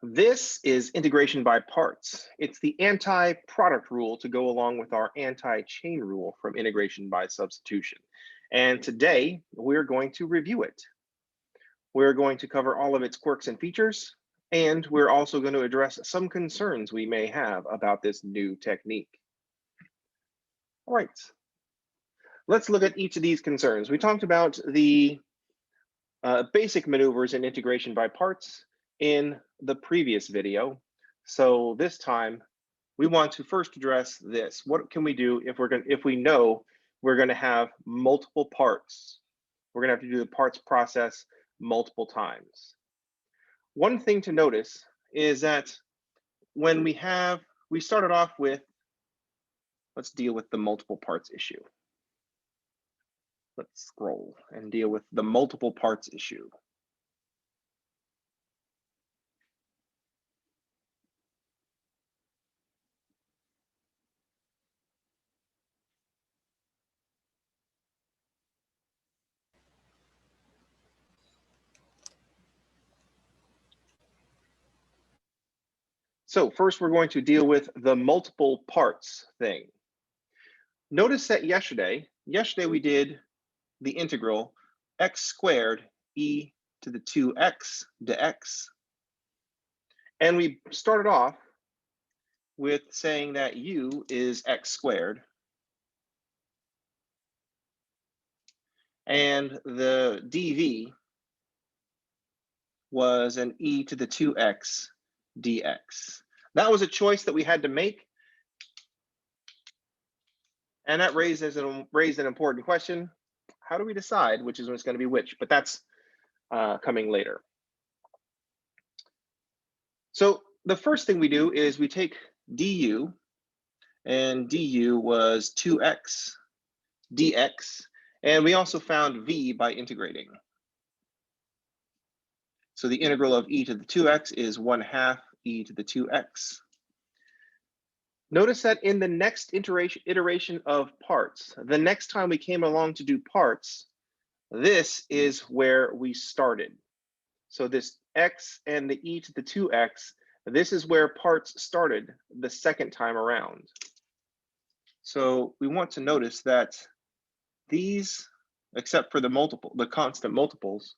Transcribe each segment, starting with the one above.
This is integration by parts. It's the anti-product rule to go along with our anti-chain rule from integration by substitution. And today we're going to review it. We're going to cover all of its quirks and features, and we're also going to address some concerns we may have about this new technique. All right, let's look at each of these concerns. We talked about the basic maneuvers in integration by parts in the previous video. So this time we want to first address this. What can we do if we know we're going to have multiple parts? We're going to have to do the parts process multiple times. One thing to notice is that when we started off with, let's deal with the multiple parts issue. Let's scroll and deal with the multiple parts issue. So first we're going to deal with the multiple parts thing. Notice that yesterday we did the integral x squared e to the 2x dx. And we started off with saying that u is x squared. And the dv was an e to the 2x dx. That was a choice that we had to make. And that raised an important question. How do we decide which is going to be which? But that's coming later. So the first thing we do is we take du, and du was 2x dx, and we also found v by integrating. So the integral of e to the 2x is 1/2 e to the 2x. Notice that in the next iteration of parts, the next time we came along to do parts, this is where we started. So this x and the e to the 2x, this is where parts started the second time around. So we want to notice that these, except for the constant multiples,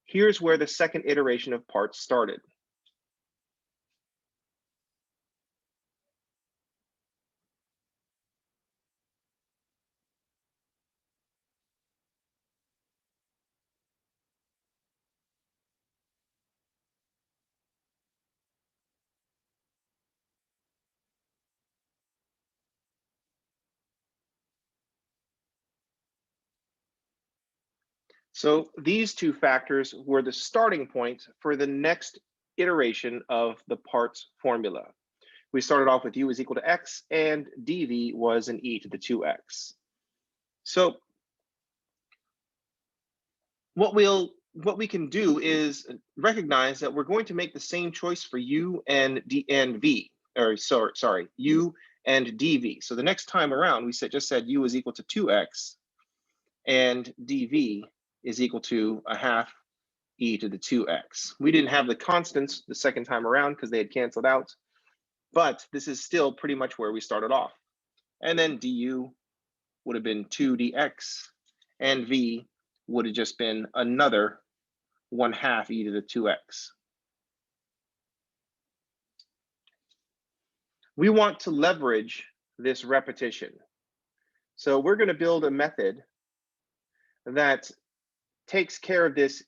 here's where the second iteration of parts started. So these two factors were the starting point for the next iteration of the parts formula. We started off with u is equal to x, and dv was an e to the 2x. So what we can do is recognize that we're going to make the same choice for u and v, or sorry, u and dv. So the next time around, we just said u is equal to 2x, and dv is equal to 1/2 e to the 2x. We didn't have the constants the second time around because they had canceled out, but this is still pretty much where we started off. And then du would have been 2 dx, and v would have just been another 1/2 e to the 2x. We want to leverage this repetition. So we're going to build a method that takes care of the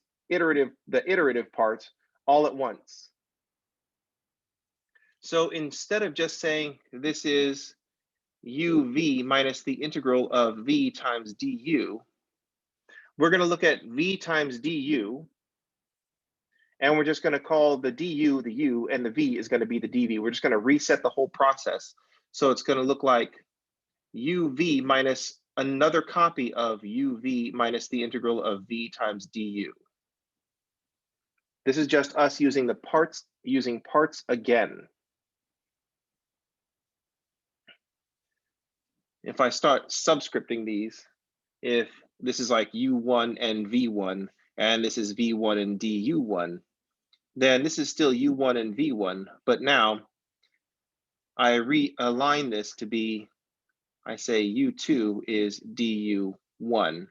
iterative part all at once. So instead of just saying this is uv minus the integral of v times du, we're going to look at v times du, and we're just going to call the du the u, and the v is going to be the dv. We're just going to reset the whole process. So it's going to look like uv minus another copy of uv minus the integral of v times du. This is just us using parts again. If I start subscripting these, if this is like u1 and v1, and this is v1 and du1, then this is still U1 and V1, but now I realign this to be, I say U2 is DU1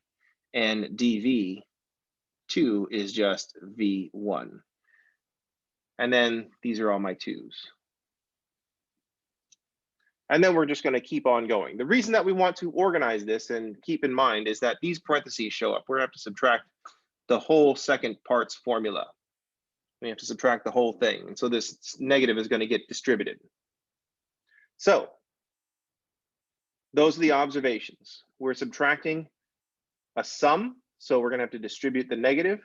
and DV2 is just V1. And then these are all my 2's. And then we're just going to keep on going. The reason that we want to organize this and keep in mind is that these parentheses show up. We're going to have to subtract the whole second part's formula. We have to subtract the whole thing. And so this negative is going to get distributed. So those are the observations. We're subtracting a sum, so we're going to have to distribute the negative.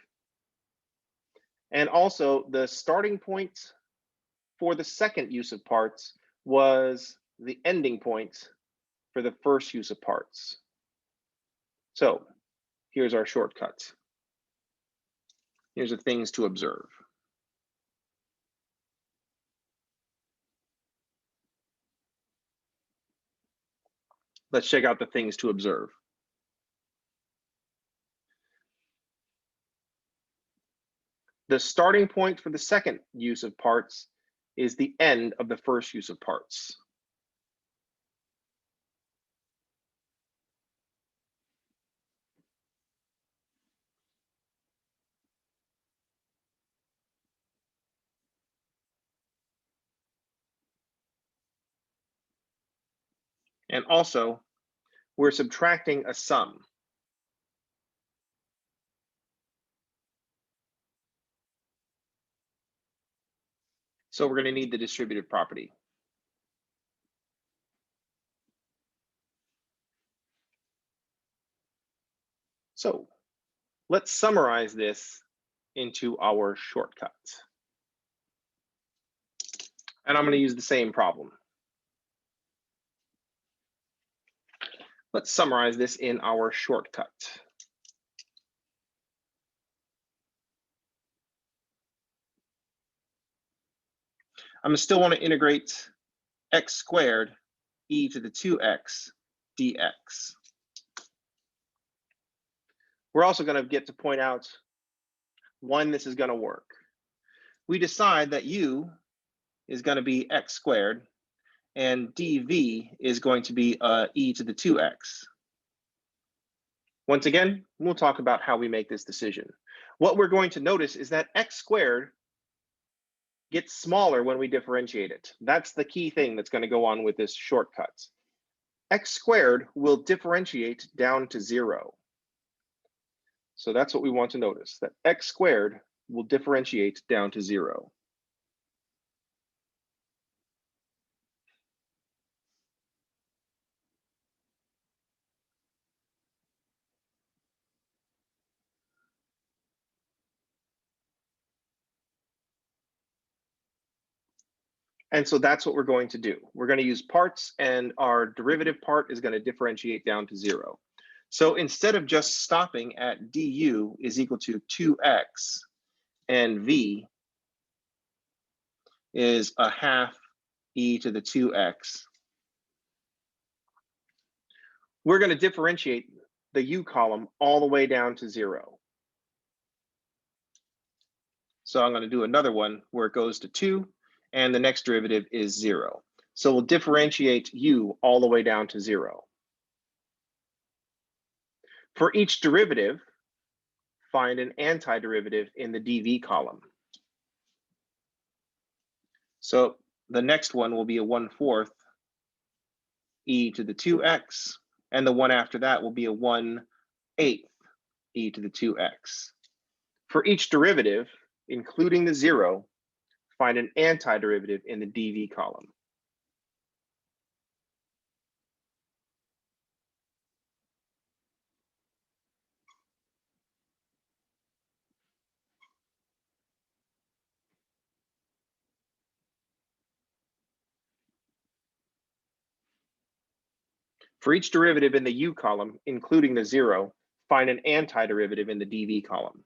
And also the starting point for the second use of parts was the ending point for the first use of parts. So here's our shortcut. Here's the things to observe. Let's check out the things to observe. The starting point for the second use of parts is the end of the first use of parts. And also, we're subtracting a sum. So we're going to need the distributive property. So let's summarize this into our shortcut. And I'm going to use the same problem. Let's summarize this in our shortcut. I'm still want to integrate x squared e to the 2x dx. We're also going to get to point out when this is going to work. We decide that u is going to be x squared and dv is going to be e to the 2x. Once again, we'll talk about how we make this decision. What we're going to notice is that x squared gets smaller when we differentiate it. That's the key thing that's going to go on with this shortcut. X squared will differentiate down to 0. So that's what we want to notice, that x squared will differentiate down to 0. And so that's what we're going to do. We're going to use parts, and our derivative part is going to differentiate down to 0. So instead of just stopping at du is equal to 2x and v is a half e to the 2x, we're going to differentiate the u column all the way down to 0. So I'm going to do another one where it goes to 2, and the next derivative is 0. So we'll differentiate u all the way down to 0. For each derivative, find an antiderivative in the dv column. So the next one will be a 1/4 e to the 2x, and the one after that will be a 1/8 e to the 2x. For each derivative, including the 0, find an antiderivative in the dv column. For each derivative in the u column, including the 0, find an antiderivative in the dv column.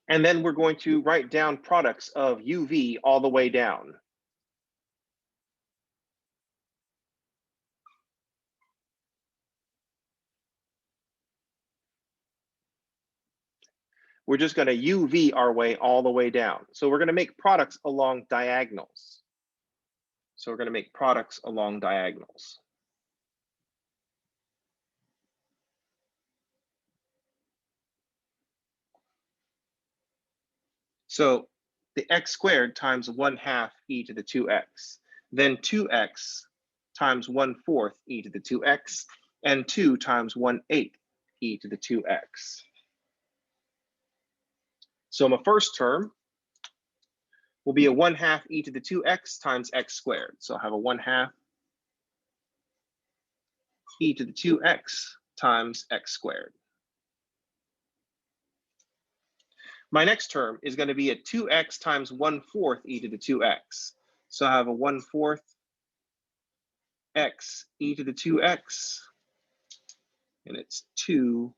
And then we're going to write down products of uv all the way down. we're just going to UV our way all the way down. So we're going to make products along diagonals. So we're going to make products along diagonals. So the x squared times 1/2 e to the 2x, then 2x times 1/4 e to the 2x, and 2 times 1/8 e to the 2x. So my first term will be a 1/2 e to the 2x times x squared. So I'll have a 1/2 e to the 2x times x squared. My next term is going to be a 2x times 1/4 e to the 2x. So I have a 1/4 x e to the 2x, and it's 2x.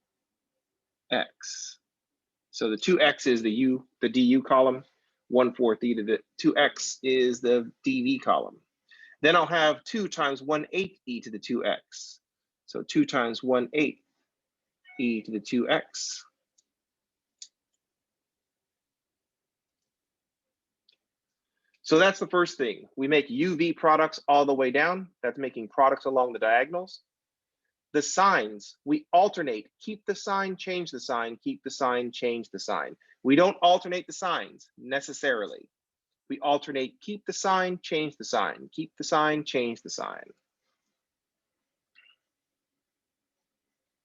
So the 2x is the du column, 1/4 e to the 2x is the dv column. Then I'll have 2 times 1/8 e to the 2x. So 2 times 1/8 e to the 2x. So that's the first thing. We make UV products all the way down. That's making products along the diagonals. The signs, we alternate, keep the sign, change the sign, keep the sign, change the sign. We don't alternate the signs necessarily. We alternate, keep the sign, change the sign, keep the sign, change the sign.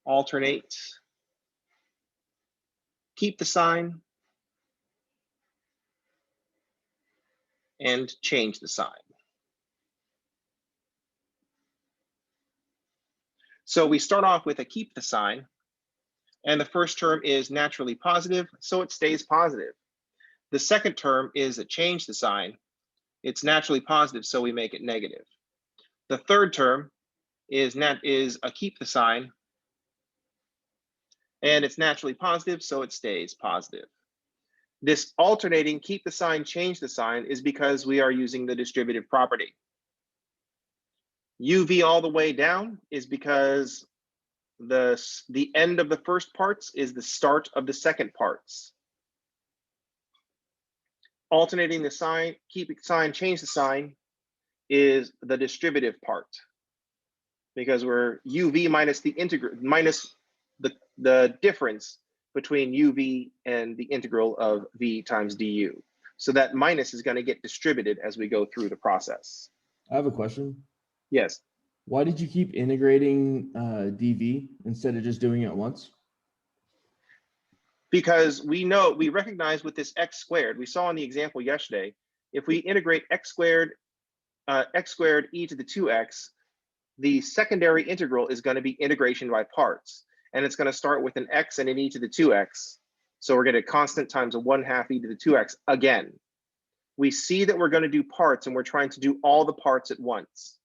Alternate, keep the sign, and change the sign. So we start off with a keep the sign, and the first term is naturally positive, so it stays positive. The second term is a change the sign. It's naturally positive, so we make it negative. The third term is a keep the sign, and it's naturally positive, so it stays positive. This alternating keep the sign, change the sign is because we are using the distributive property. UV all the way down is because the end of the first parts is the start of the second parts. Alternating the sign, keep the sign, change the sign is the distributive part, because we're UV minus the integral, minus the difference between UV and the integral of V times du. So that minus is going to get distributed as we go through the process. I have a question. Yes. Why did you keep integrating dv instead of just doing it once? Because we recognize with this x squared, we saw in the example yesterday, if we integrate x squared e to the 2x, the secondary integral is going to be integration by parts. And it's going to start with an x and an e to the 2x. So we're going to constant times a 1/2 e to the 2x again. We see that we're going to do parts, and we're trying to do all the parts at once.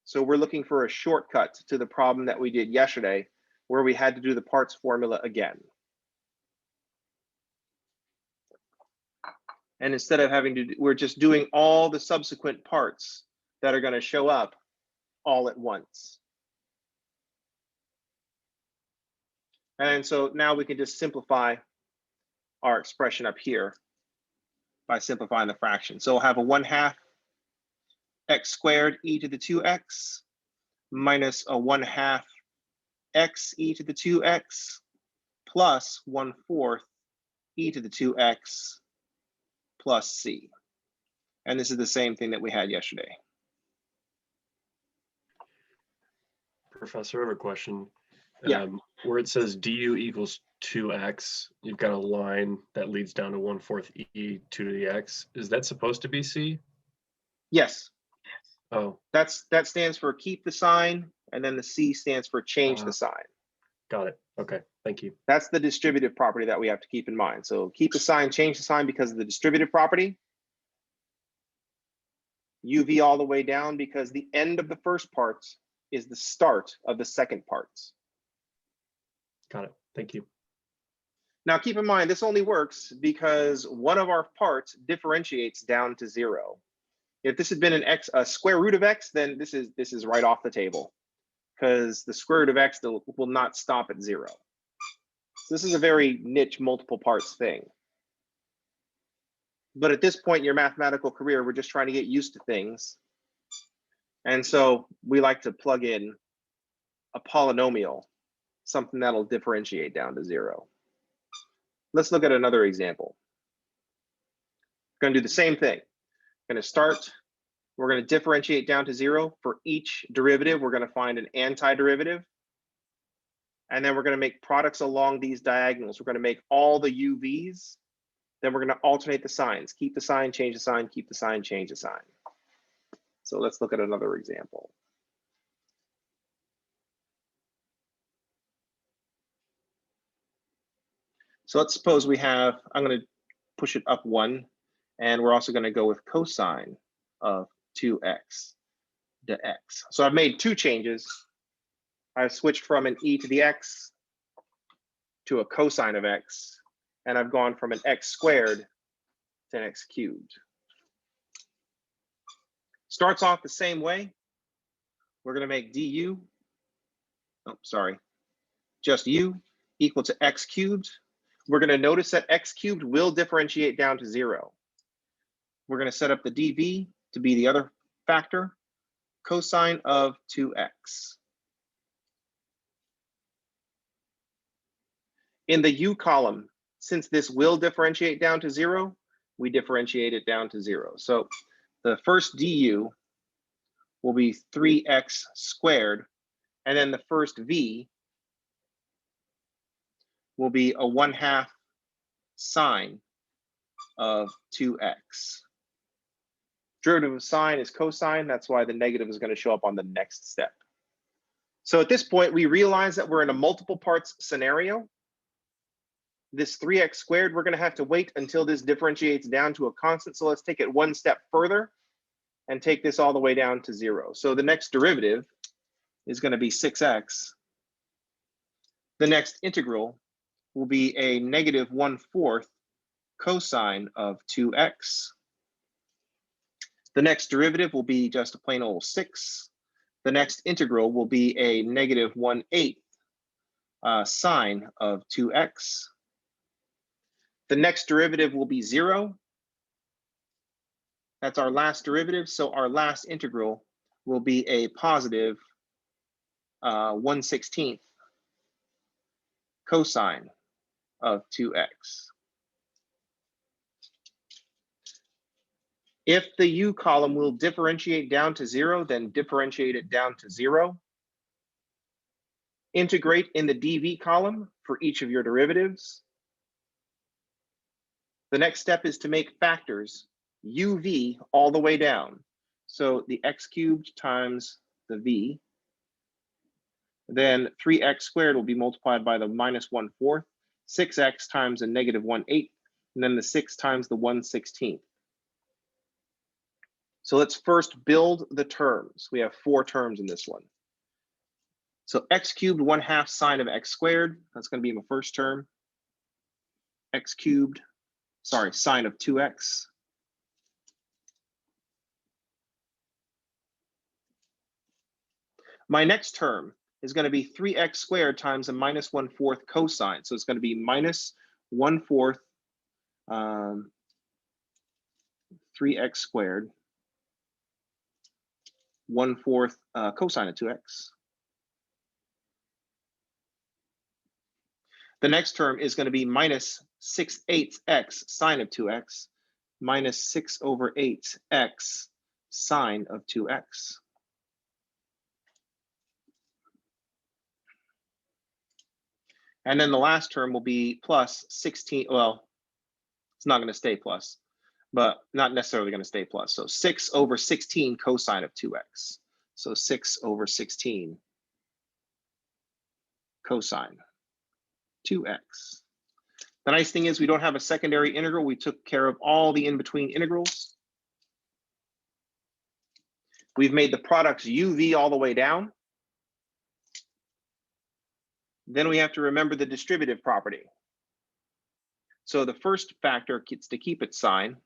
So we're looking for a shortcut to the problem that we did yesterday, where we had to do the parts formula again. And instead of having to, we're just doing all the subsequent parts that are going to show up all at once. And so now we can just simplify our expression up here by simplifying the fraction. So we'll have a 1/2 x squared e to the 2x minus a 1/2 x e to the 2x plus 1/4 e to the 2x plus c. And this is the same thing that we had yesterday. Professor, I have a question. Yeah. Where it says du equals 2x, you've got a line that leads down to 1/4 e to the x. Is that supposed to be c? Yes. Oh. That stands for keep the sign, and then the c stands for change the sign. Got it. Okay, thank you. That's the distributive property that we have to keep in mind. So keep the sign, change the sign because of the distributive property. UV all the way down because the end of the first parts is the start of the second parts. Got it. Thank you. Now keep in mind, this only works because one of our parts differentiates down to 0. If this had been a square root of x, then this is right off the table, because the square root of x will not stop at 0. This is a very niche multiple parts thing. But at this point in your mathematical career, we're just trying to get used to things. And so we like to plug in a polynomial, something that'll differentiate down to 0. Let's look at another example. We're going to do the same thing. We're going to start, we're going to differentiate down to 0. For each derivative, we're going to find an antiderivative. And then we're going to make products along these diagonals. We're going to make all the UVs. Then we're going to alternate the signs. Keep the sign, change the sign, keep the sign, change the sign. So let's look at another example. So let's suppose we have, I'm going to push it up 1, and we're also going to go with cosine of 2x to x. So I've made 2 changes. I've switched from an e to the x to a cosine of x, and I've gone from an x squared to an x cubed. Starts off the same way. We're going to make du, just u equal to x cubed. We're going to notice that x cubed will differentiate down to 0. We're going to set up the dv to be the other factor, cosine of 2x. In the u column, since this will differentiate down to 0, we differentiate it down to 0. So the first du will be 3x squared, and then the first v will be a 1/2 sine of 2x. Derivative of sine is cosine. That's why the negative is going to show up on the next step. So at this point, we realize that we're in a multiple parts scenario. This 3x squared, we're going to have to wait until this differentiates down to a constant. So let's take it one step further and take this all the way down to 0. So the next derivative is going to be 6x. The next integral will be a negative 1/4 cosine of 2x. The next derivative will be just a plain old 6. The next integral will be a negative 1/8 sine of 2x. The next derivative will be 0. That's our last derivative. So our last integral will be a positive 1/16 cosine of 2x. If the u column will differentiate down to 0, then differentiate it down to 0. Integrate in the dv column for each of your derivatives. The next step is to make factors uv all the way down. So the x cubed times the v. Then 3x squared will be multiplied by the minus 1/4, 6x times a negative 1/8, and then the 6 times the 1/16. So let's first build the terms. We have 4 terms in this one. So x cubed 1/2 sine of x squared, that's going to be my first term. X cubed, sine of 2x. My next term is going to be 3x squared times a minus 1/4 cosine. So it's going to be minus 1/4 3x squared 1/4 cosine of 2x. The next term is going to be minus 6/8x sine of 2x minus 6/8x sine of 2x. And then the last term will be plus 16, well, it's not going to stay plus, but not necessarily going to stay plus. So 6/16 cosine of 2x. So 6/16 cosine 2x. The nice thing is we don't have a secondary integral. We took care of all the in-between integrals. We've made the products uv all the way down. Then we have to remember the distributive property. So the first factor gets to keep its sign,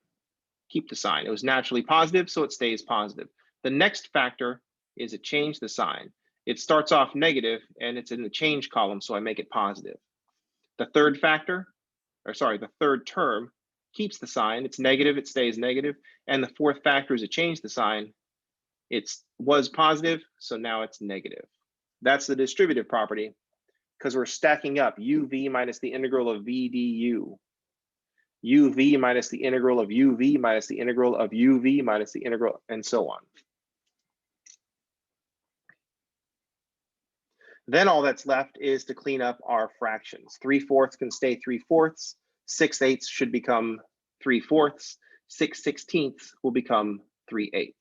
keep the sign. It was naturally positive, so it stays positive. The next factor is to change the sign. It starts off negative and it's in the change column, so I make it positive. The third factor, or sorry, the third term keeps the sign. It's negative, it stays negative. And the fourth factor is it changed the sign. It was positive, so now it's negative. That's the distributive property because we're stacking up uv minus the integral of v du. uv minus the integral of uv minus the integral of uv minus the integral, and so on. Then all that's left is to clean up our fractions. 3/4 can stay 3/4. 6/8 should become 3/4. 6/16 will become 3/8.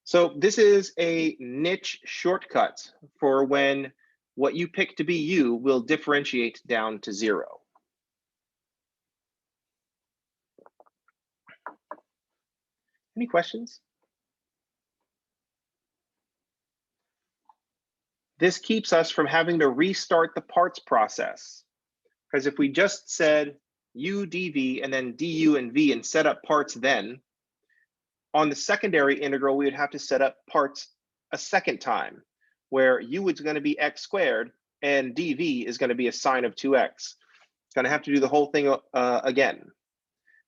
So this is a niche shortcut for when what you pick to be u will differentiate down to 0. Any questions? This keeps us from having to restart the parts process. Because if we just said u dv and then du and v and set up parts then, on the secondary integral, we would have to set up parts a second time, where u is going to be x squared and dv is going to be a sine of 2x. It's going to have to do the whole thing again.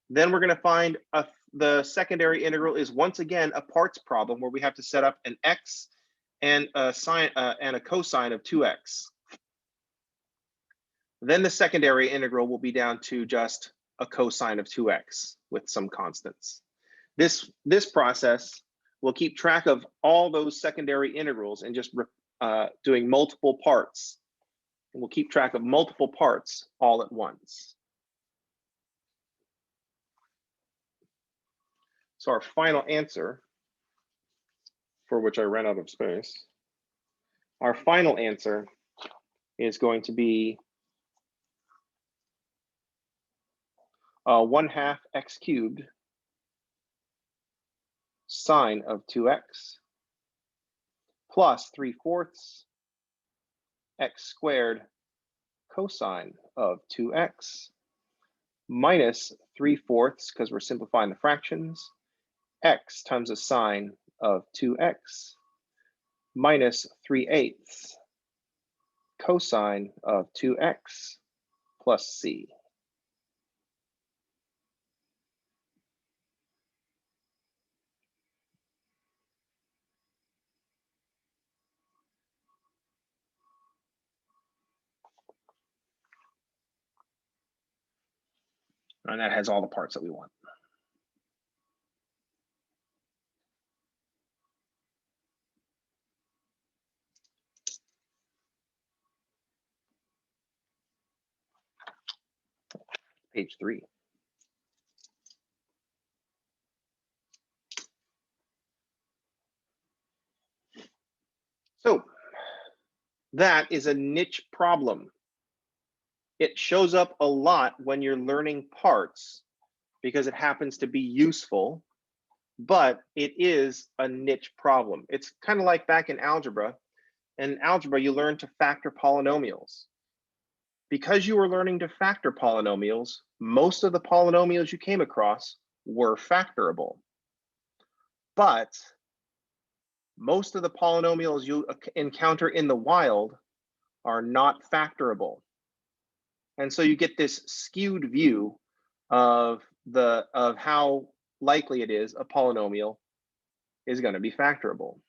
Then we're going to find the secondary integral is once again a parts problem where we have to set up an x and a sine and a cosine of 2x. Then the secondary integral will be down to just a cosine of 2x with some constants. This process will keep track of all those secondary integrals and just doing multiple parts. And we'll keep track of multiple parts all at once. So our final answer, for which I ran out of space, our final answer is going to be 1/2 x cubed sine of 2x plus 3/4 x squared cosine of 2x minus 3/4, because we're simplifying the fractions, x times the sine of 2x minus 3/8 cosine of 2x plus c. And that has all the parts that we want. Page 3. So that is a niche problem. It shows up a lot when you're learning parts because it happens to be useful, but it is a niche problem. It's kind of like back in algebra. In algebra, you learn to factor polynomials. Because you were learning to factor polynomials, most of the polynomials you came across were factorable. But most of the polynomials you encounter in the wild are not factorable. And so you get this skewed view of how likely it is a polynomial is going to be factorable.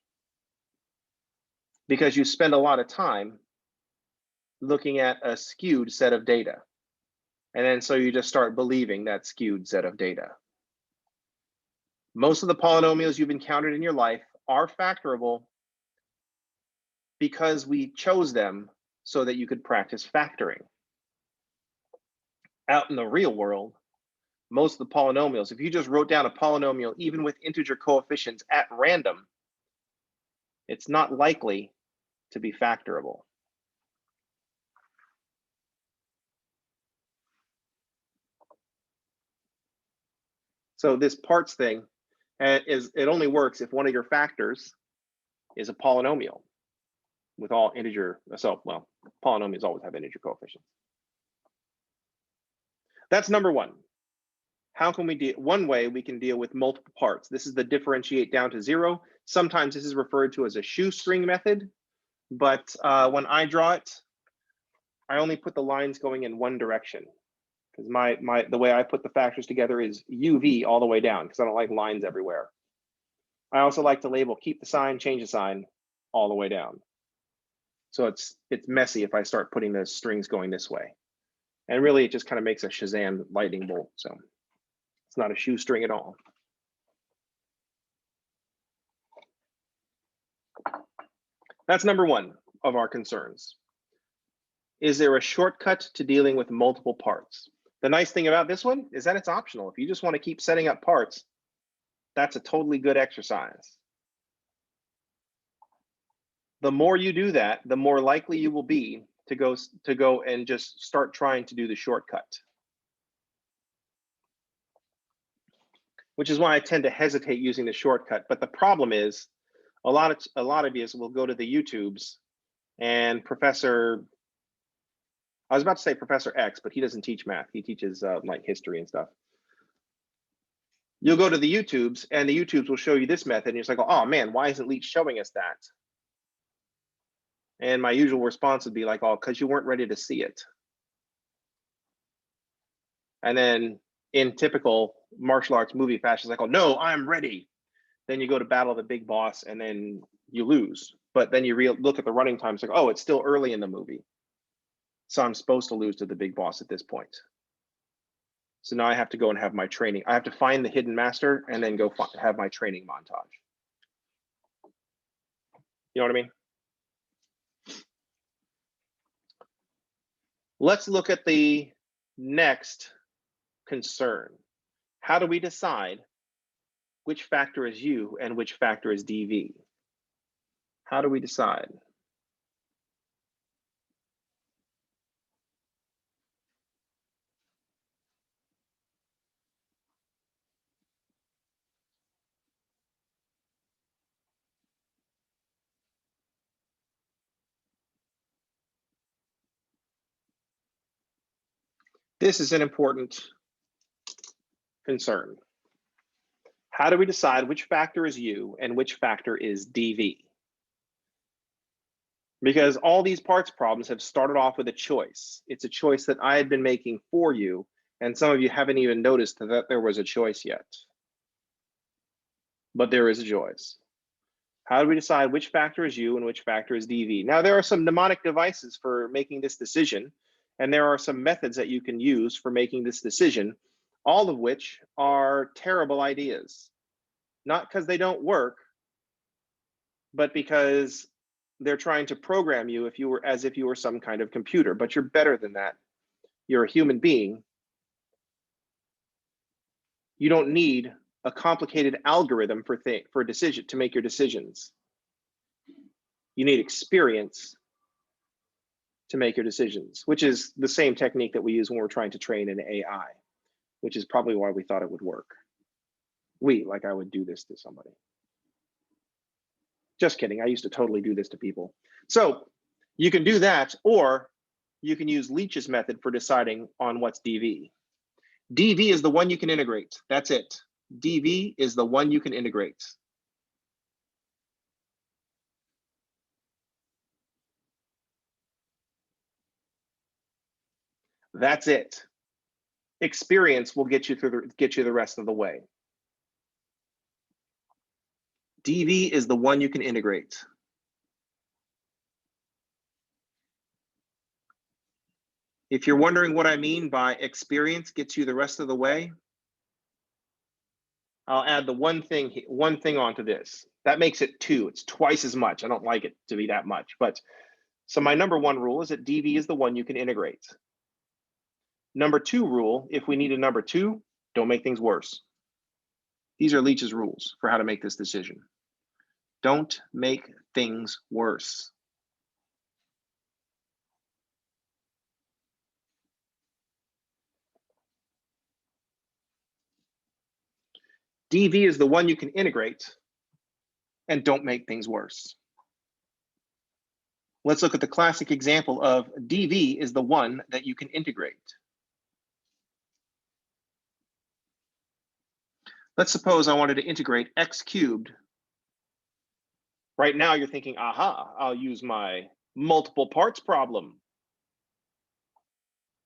Because you spend a lot of time looking at a skewed set of data. And then so you just start believing that skewed set of data. Most of the polynomials you've encountered in your life are factorable because we chose them so that you could practice factoring. Out in the real world, most of the polynomials, if you just wrote down a polynomial, even with integer coefficients at random, it's not likely to be factorable. So this parts thing it only works if one of your factors is a polynomial with all integer. So, well, polynomials always have integer coefficients. That's number one. How can we deal? One way we can deal with multiple parts. This is the differentiate down to 0. Sometimes this is referred to as a shoestring method, but when I draw it, I only put the lines going in one direction, because the way I put the factors together is UV all the way down, because I don't like lines everywhere. I also like to label keep the sign, change the sign all the way down. So it's messy if I start putting the strings going this way. And really it just kind of makes a Shazam lightning bolt. So it's not a shoestring at all. That's number one of our concerns. Is there a shortcut to dealing with multiple parts? The nice thing about this one is that it's optional. If you just want to keep setting up parts, that's a totally good exercise. The more you do that, the more likely you will be to go and just start trying to do the shortcut. Which is why I tend to hesitate using the shortcut. But the problem is, a lot of you will go to the YouTubes and I was about to say Professor X, but he doesn't teach math. He teaches like history and stuff. You'll go to the YouTubes and the YouTubes will show you this method and you're just like, oh man, why isn't Leach showing us that? And my usual response would be like, oh, because you weren't ready to see it. And then in typical martial arts movie fashion, it's like, oh no, I'm ready. Then you go to battle the big boss and then you lose. But then you look at the running time, it's like, oh, it's still early in the movie. So I'm supposed to lose to the big boss at this point. So now I have to go and have my training. I have to find the hidden master and then go have my training montage. You know what I mean? Let's look at the next concern. How do we decide which factor is U and which factor is DV? How do we decide? This is an important concern. How do we decide which factor is U and which factor is DV? Because all these parts problems have started off with a choice. It's a choice that I had been making for you, and some of you haven't even noticed that there was a choice yet. But there is a choice. How do we decide which factor is U and which factor is DV? Now, there are some mnemonic devices for making this decision, and there are some methods that you can use for making this decision, all of which are terrible ideas. Not because they don't work, but because they're trying to program you as if you were some kind of computer, but you're better than that. You're a human being. You don't need a complicated algorithm to make your decisions. You need experience to make your decisions, which is the same technique that we use when we're trying to train an AI, which is probably why we thought it would work. Like I would do this to somebody. Just kidding, I used to totally do this to people. So you can do that, or you can use Leach's method for deciding on what's DV. DV is the one you can integrate, that's it. DV is the one you can integrate. That's it. Experience will get you the rest of the way. DV is the one you can integrate. If you're wondering what I mean by experience gets you the rest of the way, I'll add the one thing onto this. That makes it 2. It's twice as much. I don't like it to be that much, but so my number 1 rule is that DV is the one you can integrate. Number 2 rule, if we need a number 2, don't make things worse. These are Leach's rules for how to make this decision. Don't make things worse. DV is the one you can integrate, and don't make things worse. Let's look at the classic example of DV is the one that you can integrate. Let's suppose I wanted to integrate x cubed. Right now you're thinking, aha, I'll use my multiple parts problem.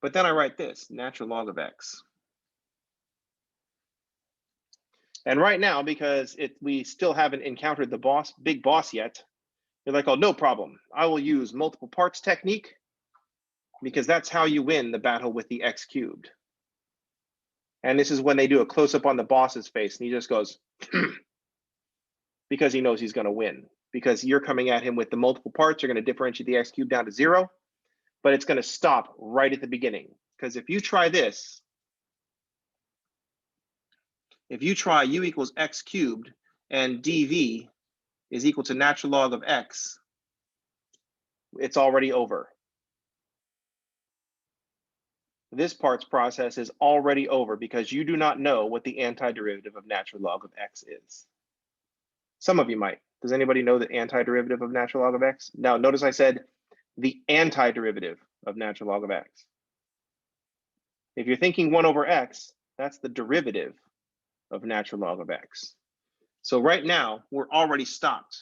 But then I write this, natural log of x. And right now, because we still haven't encountered the big boss yet, you're like, oh, no problem. I will use multiple parts technique because that's how you win the battle with the x cubed. And this is when they do a close-up on the boss's face and he just goes, because he knows he's going to win. Because you're coming at him with the multiple parts, you're going to differentiate the x cubed down to 0, but it's going to stop right at the beginning. Because if you try this, if you try u equals x cubed and dv is equal to natural log of x, it's already over. This parts process is already over because you do not know what the antiderivative of natural log of x is. Some of you might. Does anybody know the antiderivative of natural log of x? Now, notice I said the antiderivative of natural log of x. If you're thinking 1 over x, that's the derivative of natural log of x. So right now, we're already stopped.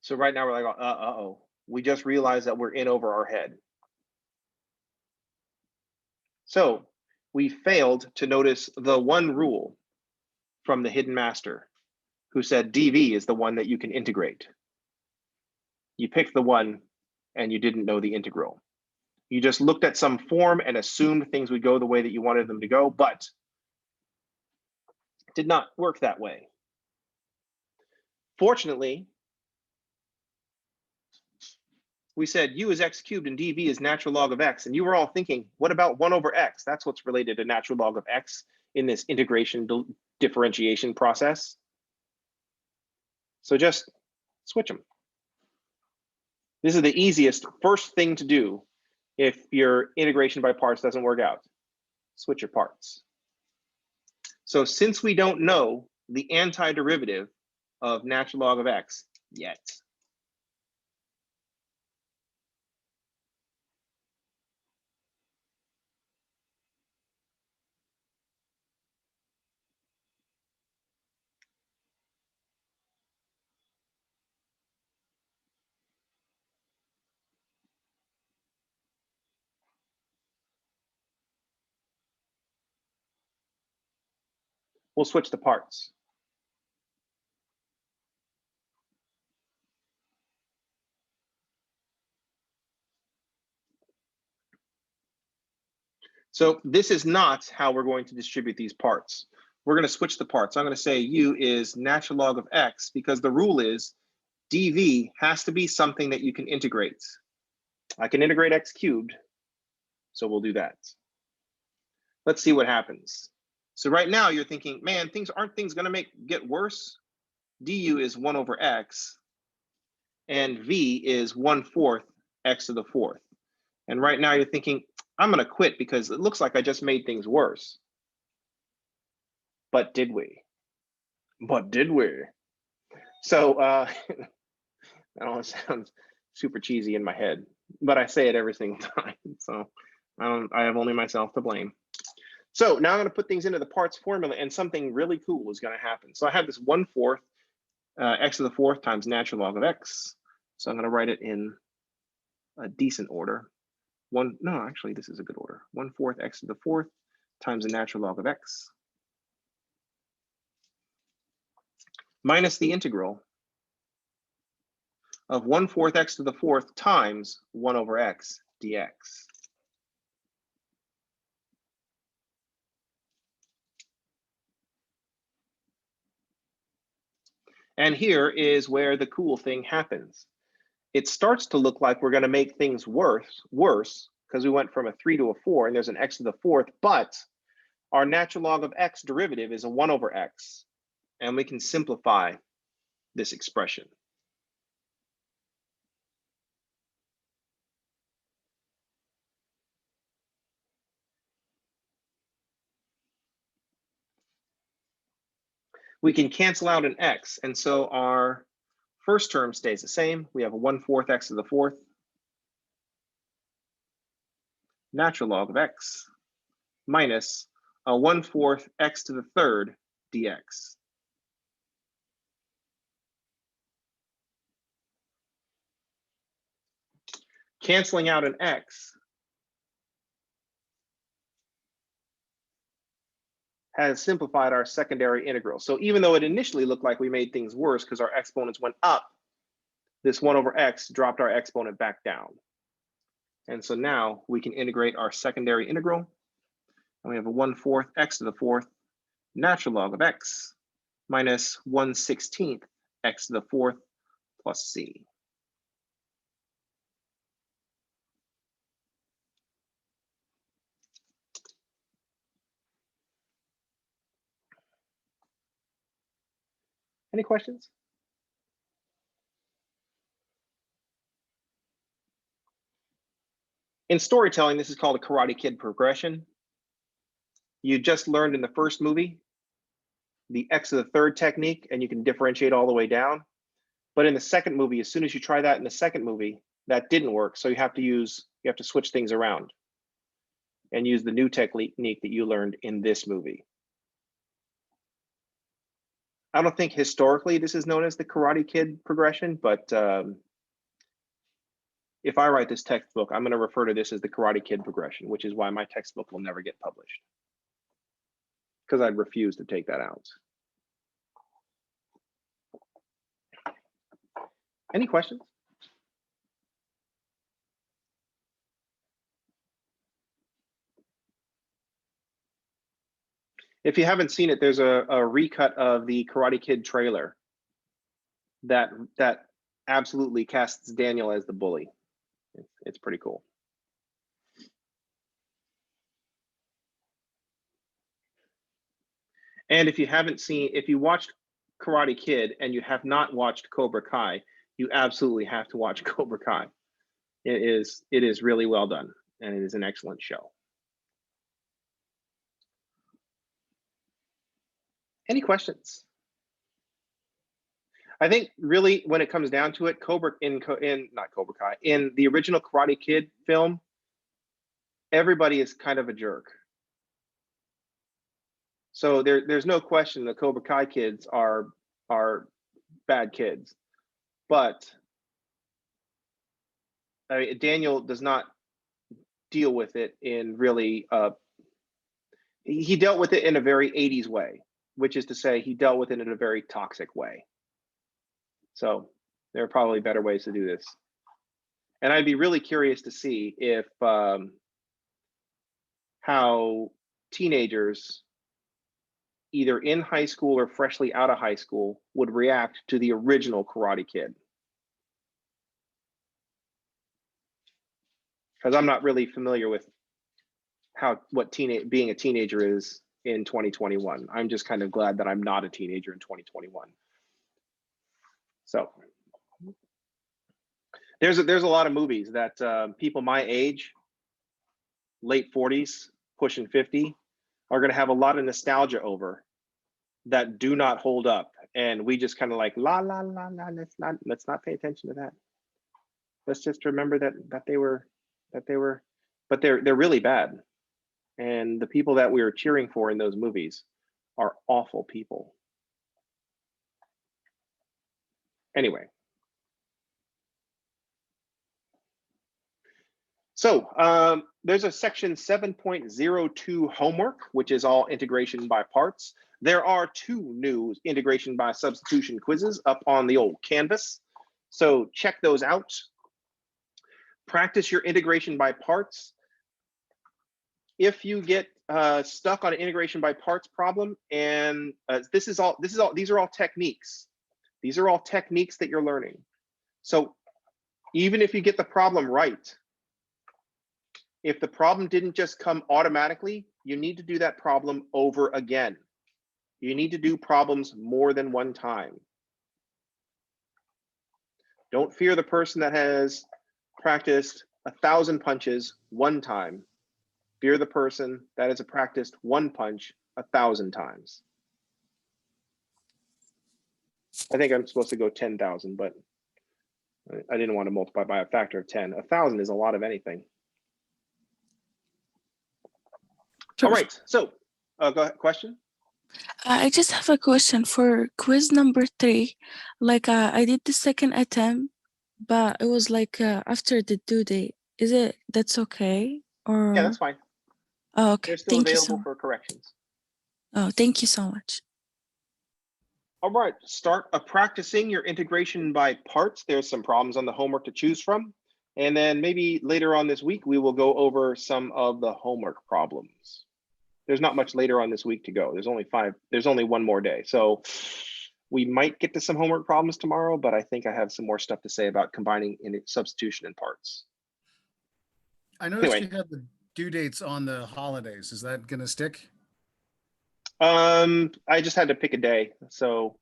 So right now we're like, uh-oh, we just realized that we're in over our head. So we failed to notice the one rule from the hidden master who said dv is the one that you can integrate. You picked the one and you didn't know the integral. You just looked at some form and assumed things would go the way that you wanted them to go, but it did not work that way. Fortunately, we said u is x cubed and dv is natural log of x, and you were all thinking, what about 1 over x? That's what's related to natural log of x in this integration differentiation process. So just switch them. This is the easiest first thing to do if your integration by parts doesn't work out. Switch your parts. So since we don't know the antiderivative of natural log of x yet, we'll switch the parts. So this is not how we're going to distribute these parts. We're going to switch the parts. I'm going to say u is natural log of x because the rule is dv has to be something that you can integrate. I can integrate x cubed, so we'll do that. Let's see what happens. So right now you're thinking, man, aren't things going to get worse? Du is 1 over x, and v is 1/4 x to the 4th. And right now you're thinking, I'm going to quit because it looks like I just made things worse. But did we? But did we? So I don't want to sound super cheesy in my head, but I say it every single time. So I have only myself to blame. So now I'm going to put things into the parts formula and something really cool is going to happen. So I have this 1/4 x to the 4th times natural log of x. So I'm going to write it in a decent order. No, actually, this is a good order. 1/4 x to the 4th times the natural log of x minus the integral of 1/4 x to the 4th times 1 over x dx. And here is where the cool thing happens. It starts to look like we're going to make things worse because we went from a 3 to a 4 and there's an x to the 4th, but our natural log of x derivative is a 1 over x, and we can simplify this expression. We can cancel out an x, and so our first term stays the same. We have a 1/4 x to the 4th natural log of x minus a 1/4 x to the third dx. Canceling out an x has simplified our secondary integral. So even though it initially looked like we made things worse because our exponents went up, this 1/x dropped our exponent back down. And so now we can integrate our secondary integral. And we have a 1/4 x to the fourth natural log of x minus 1/16 x to the fourth plus c. Any questions? In storytelling, this is called a Karate Kid progression. You just learned in the first movie the x to the third technique, and you can differentiate all the way down. But in the second movie, as soon as you try that in the second movie, that didn't work. So you have to switch things around and use the new technique that you learned in this movie. I don't think historically this is known as the Karate Kid progression, but if I write this textbook, I'm going to refer to this as the Karate Kid progression, which is why my textbook will never get published, because I'd refuse to take that out. Any questions? If you haven't seen it, there's a recut of the Karate Kid trailer that absolutely casts Daniel as the bully. It's pretty cool. And if you watched Karate Kid and you have not watched Cobra Kai, you absolutely have to watch Cobra Kai. It is really well done, and it is an excellent show. Any questions? I think really when it comes down to it, in the original Karate Kid film, everybody is kind of a jerk. So there's no question the Cobra Kai kids are bad kids, but I mean, Daniel does not deal with it in really. He dealt with it in a very 80s way, which is to say, he dealt with it in a very toxic way. So there are probably better ways to do this. And I'd be really curious to see if how teenagers, either in high school or freshly out of high school, would react to the original Karate Kid. Because I'm not really familiar with what being a teenager is in 2021. I'm just kind of glad that I'm not a teenager in 2021. So there's a lot of movies that people my age, late 40s, pushing 50, are going to have a lot of nostalgia over that do not hold up, and we just kind of like la la la la. Let's not pay attention to that. Let's just remember that they were, but they're really bad, and the people that we were cheering for in those movies are awful people. Anyway. So there's a section 7.02 homework, which is all integration by parts. There are 2 new integration by substitution quizzes up on the old Canvas. So check those out. Practice your integration by parts. If you get stuck on an integration by parts problem, and these are all techniques. These are all techniques that you're learning. So even if you get the problem right, if the problem didn't just come automatically, you need to do that problem over again. You need to do problems more than one time. Don't fear the person that has practiced 1,000 punches one time. Fear the person that has practiced one punch 1,000 times. I think I'm supposed to go 10,000, but I didn't want to multiply by a factor of 10. 1,000 is a lot of anything. All right, so go ahead, question? I just have a question for quiz number 3. Like I did the second attempt, but it was like after the due date. That's okay? Or Yeah, that's fine. oh, okay. They're still Thank you available so for corrections. Oh, thank you so much. All right, start practicing your integration by parts. There's some problems on the homework to choose from. And then maybe later on this week, we will go over some of the homework problems. There's not much later on this week to go. There's only one more day. So we might get to some homework problems tomorrow, but I think I have some more stuff to say about combining in substitution and parts. I noticed Anyway. you had the due dates on the holidays. Is that going to stick? I just had to pick a day. So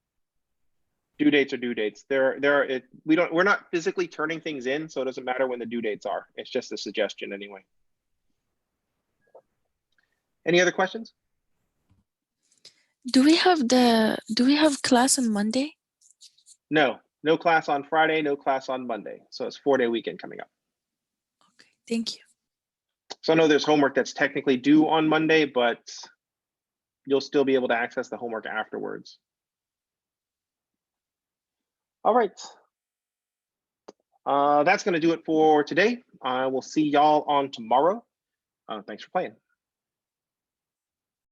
due dates are due dates. We're not physically turning things in, so it doesn't matter when the due dates are. It's just a suggestion anyway. Any other questions? Do we have class on Monday? No class on Friday, no class on Monday. So it's 4-day weekend coming up. Okay, thank you. So I know there's homework that's technically due on Monday, but you'll still be able to access the homework afterwards. All right. That's going to do it for today. I will see y'all on tomorrow. Thanks for playing.